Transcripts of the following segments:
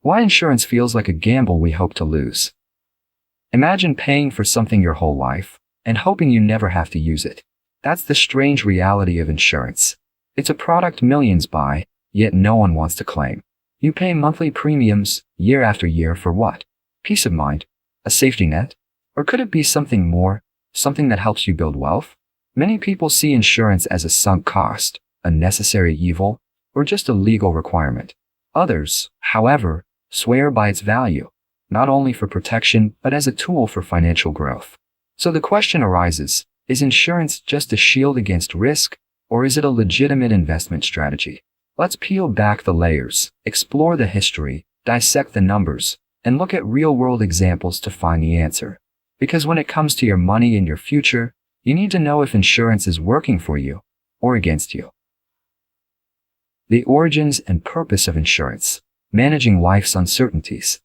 Why insurance feels like a gamble we hope to lose. Imagine paying for something your whole life and hoping you never have to use it. That's the strange reality of insurance. It's a product millions buy, yet no one wants to claim. You pay monthly premiums year after year for what? Peace of mind? A safety net? Or could it be something more, something that helps you build wealth? Many people see insurance as a sunk cost, a necessary evil, or just a legal requirement. Others, however, swear by its value, not only for protection but as a tool for financial growth. So the question arises, is insurance just a shield against risk, or is it a legitimate investment strategy? Let's peel back the layers, explore the history, dissect the numbers, and look at real-world examples to find the answer. Because when it comes to your money and your future, you need to know if insurance is working for you or against you. The origins and purpose of insurance. Managing life's uncertainties.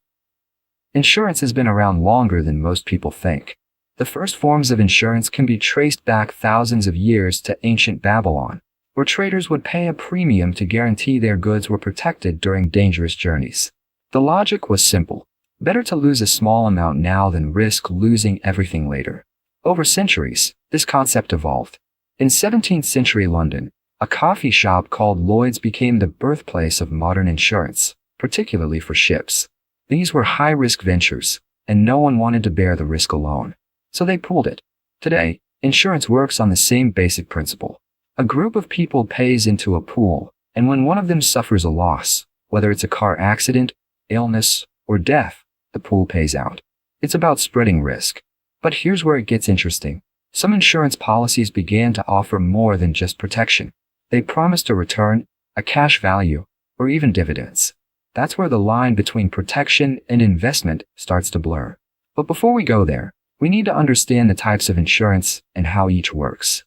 Insurance has been around longer than most people think. The first forms of insurance can be traced back thousands of years to ancient Babylon, where traders would pay a premium to guarantee their goods were protected during dangerous journeys. The logic was simple. Better to lose a small amount now than risk losing everything later. Over centuries, this concept evolved. In 17th century London, a coffee shop called Lloyd's became the birthplace of modern insurance, particularly for ships. These were high-risk ventures, and no one wanted to bear the risk alone. So they pooled it. Today, insurance works on the same basic principle. A group of people pays into a pool, and when one of them suffers a loss, whether it's a car accident, illness, or death, the pool pays out. It's about spreading risk. But here's where it gets interesting. Some insurance policies began to offer more than just protection. They promised a return, a cash value, or even dividends. That's where the line between protection and investment starts to blur. But before we go there, we need to understand the types of insurance and how each works.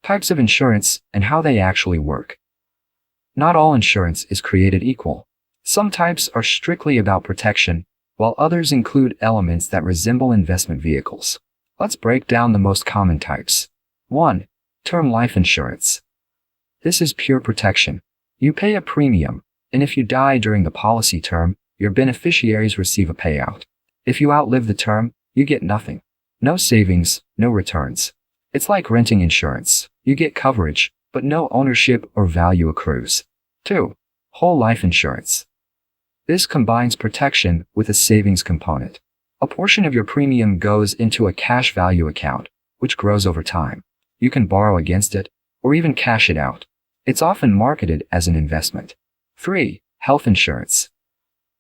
Types of insurance and how they actually work. Not all insurance is created equal. Some types are strictly about protection, while others include elements that resemble investment vehicles. Let's break down the most common types. 1. Term life insurance. This is pure protection. You pay a premium, and if you die during the policy term, your beneficiaries receive a payout. If you outlive the term, you get nothing. No savings, no returns. It's like renting insurance. You get coverage, but no ownership or value accrues. 2. Whole life insurance. This combines protection with a savings component. A portion of your premium goes into a cash value account, which grows over time. You can borrow against it, or even cash it out. It's often marketed as an investment. 3. Health insurance.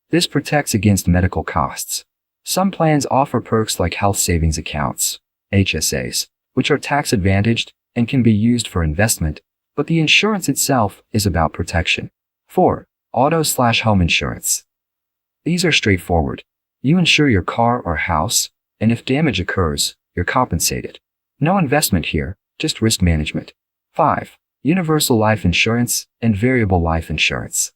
This protects against medical costs. Some plans offer perks like health savings accounts, HSAs, which are tax-advantaged and can be used for investment, but the insurance itself is about protection. 4. Auto/home insurance. These are straightforward. You insure your car or house, and if damage occurs, you're compensated. No investment here, just risk management. 5. Universal life insurance and variable life insurance.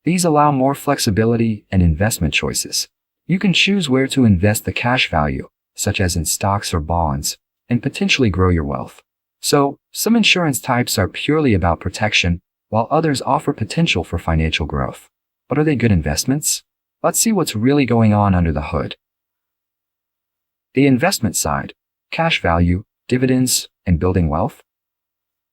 These allow more flexibility and investment choices. You can choose where to invest the cash value, such as in stocks or bonds, and potentially grow your wealth. So, some insurance types are purely about protection, while others offer potential for financial growth. But are they good investments? Let's see what's really going on under the hood. The investment side, cash value, dividends, and building wealth.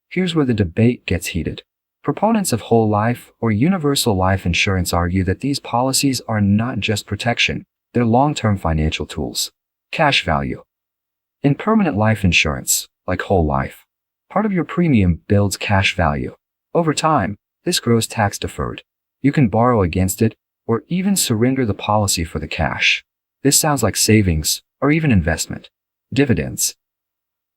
Here's where the debate gets heated. Proponents of whole life or universal life insurance argue that these policies are not just protection, they're long-term financial tools. Cash value. In permanent life insurance, like whole life, part of your premium builds cash value. Over time, this grows tax-deferred. You can borrow against it, or even surrender the policy for the cash. This sounds like savings, or even investment. Dividends.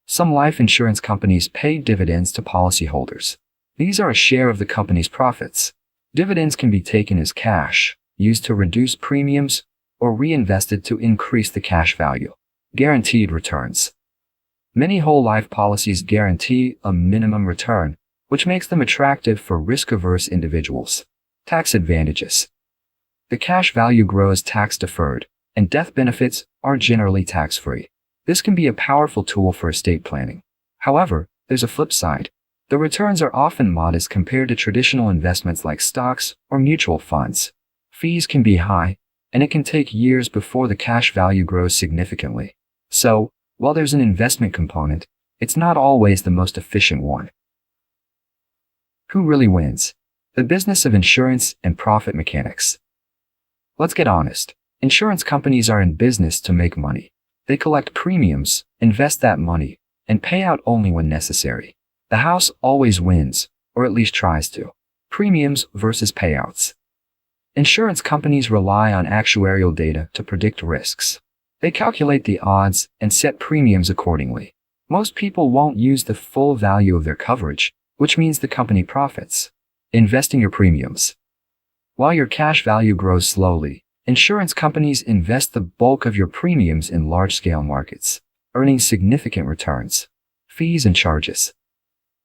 Some life insurance companies pay dividends to policyholders. These are a share of the company's profits. Dividends can be taken as cash, used to reduce premiums, or reinvested to increase the cash value. Guaranteed returns. Many whole life policies guarantee a minimum return, which makes them attractive for risk-averse individuals. Tax advantages. The cash value grows tax-deferred, and death benefits are generally tax-free. This can be a powerful tool for estate planning. However, there's a flip side. The returns are often modest compared to traditional investments like stocks or mutual funds. Fees can be high, and it can take years before the cash value grows significantly. So, while there's an investment component, it's not always the most efficient one. Who really wins? The business of insurance and profit mechanics. Let's get honest. Insurance companies are in business to make money. They collect premiums, invest that money, and pay out only when necessary. The house always wins, or at least tries to. Premiums versus payouts. Insurance companies rely on actuarial data to predict risks. They calculate the odds and set premiums accordingly. Most people won't use the full value of their coverage, which means the company profits. Investing your premiums. While your cash value grows slowly, insurance companies invest the bulk of your premiums in large-scale markets, earning significant returns. Fees and charges.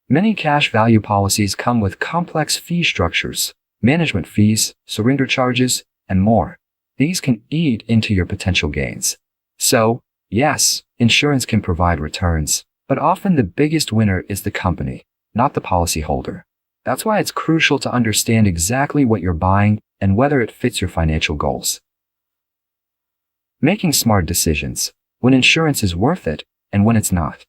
Many cash value policies come with complex fee structures, management fees, surrender charges, and more. These can eat into your potential gains. So, yes, insurance can provide returns, but often the biggest winner is the company, not the policyholder. That's why it's crucial to understand exactly what you're buying and whether it fits your financial goals. Making smart decisions, when insurance is worth it and when it's not.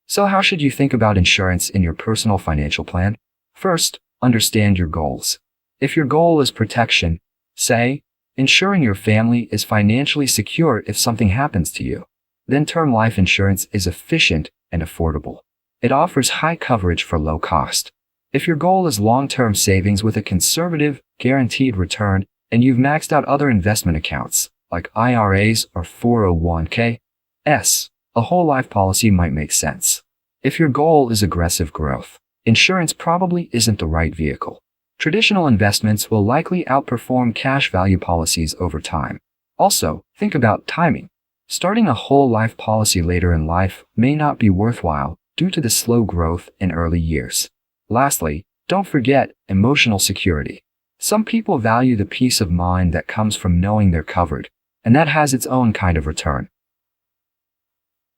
So how should you think about insurance in your personal financial plan? First, understand your goals. If your goal is protection, say, ensuring your family is financially secure if something happens to you, then term life insurance is efficient and affordable. It offers high coverage for low cost. If your goal is long-term savings with a conservative, guaranteed return, and you've maxed out other investment accounts, like IRAs or 401(k)s, a whole life policy might make sense. If your goal is aggressive growth, insurance probably isn't the right vehicle. Traditional investments will likely outperform cash value policies over time. Also, think about timing. Starting a whole life policy later in life may not be worthwhile due to the slow growth in early years. Lastly, don't forget emotional security. Some people value the peace of mind that comes from knowing they're covered, and that has its own kind of return.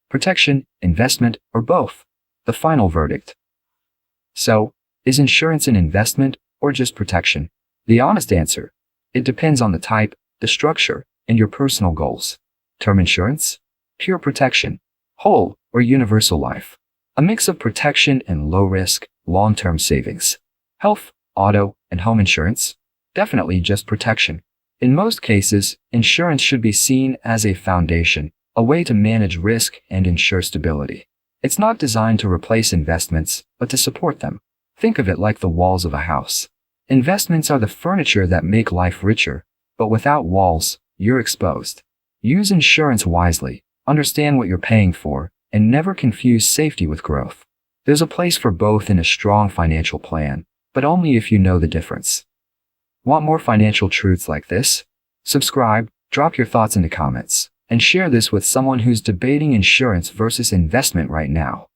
Protection, investment, or both? The final verdict. So, is insurance an investment or just protection? The honest answer: it depends on the type, the structure, and your personal goals. Term insurance? Pure protection. Whole or universal life? A mix of protection and low risk, long-term savings. Health, auto, and home insurance? Definitely just protection. In most cases, insurance should be seen as a foundation, a way to manage risk and ensure stability. It's not designed to replace investments, but to support them. Think of it like the walls of a house. Investments are the furniture that make life richer, but without walls, you're exposed. Use insurance wisely, understand what you're paying for, and never confuse safety with growth. There's a place for both in a strong financial plan, but only if you know the difference. Want more financial truths like this? Subscribe, drop your thoughts in the comments, and share this with someone who's debating insurance versus investment right now.